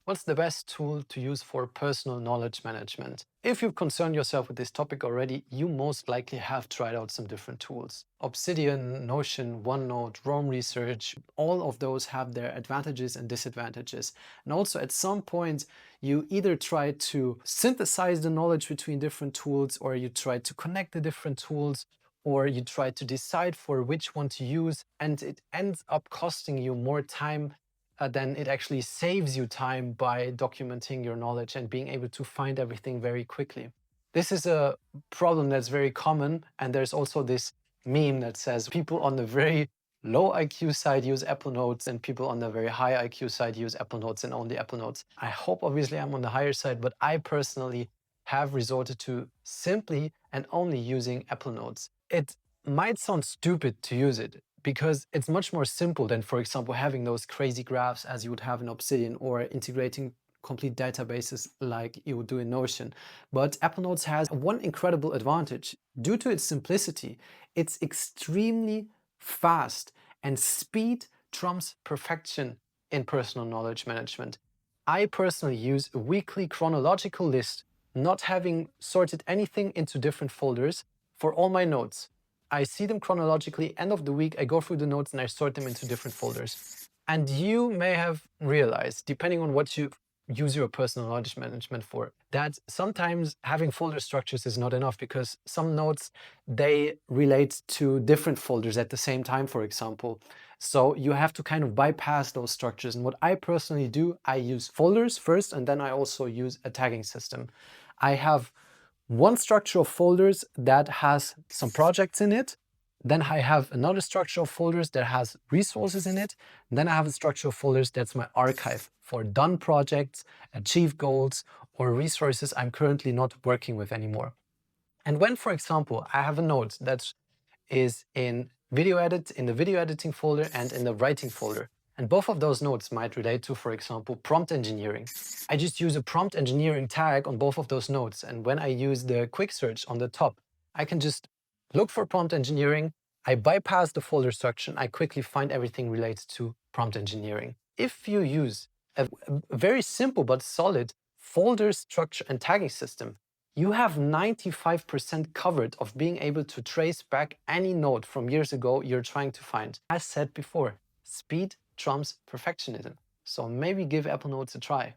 What's the best tool to use for personal knowledge management? If you've concerned yourself with this topic already, you most likely have tried out some different tools. Obsidian, Notion, OneNote, Roam Research, all of those have their advantages and disadvantages. And also at some point, you either try to synthesize the knowledge between different tools, or you try to connect the different tools, or you try to decide for which one to use, and it ends up costing you more time then it actually saves you time by documenting your knowledge and being able to find everything very quickly. This is a problem that's very common, and there's also this meme that says people on the very low IQ side use Apple Notes and people on the very high IQ side use Apple Notes and only Apple Notes. I hope obviously I'm on the higher side, but I personally have resorted to simply and only using Apple Notes. It might sound stupid to use it, because it's much more simple than, for example, having those crazy graphs as you would have in Obsidian, or integrating complete databases like you would do in Notion. But Apple Notes has one incredible advantage. Due to its simplicity, it's extremely fast, and speed trumps perfection in personal knowledge management. I personally use a weekly chronological list, not having sorted anything into different folders for all my notes. I see them chronologically. End of the week, I go through the notes and I sort them into different folders. And you may have realized, depending on what you use your personal knowledge management for, that sometimes having folder structures is not enough, because some notes, they relate to different folders at the same time, for example. So you have to kind of bypass those structures. And what I personally do, I use folders first, and then I also use a tagging system. I have one structure of folders that has some projects in it. Then I have another structure of folders that has resources in it. And then I have a structure of folders that's my archive for done projects, achieved goals, or resources I'm currently not working with anymore. And when, for example, I have a note that is in the video editing folder and in the writing folder, and both of those notes might relate to, for example, prompt engineering, I just use a prompt engineering tag on both of those notes. And when I use the quick search on the top, I can just look for prompt engineering. I bypass the folder structure. I quickly find everything related to prompt engineering. If you use a very simple but solid folder structure and tagging system, you have 95% covered of being able to trace back any node from years ago you're trying to find. As said before, speed trumps perfectionism. So maybe give Apple Notes a try.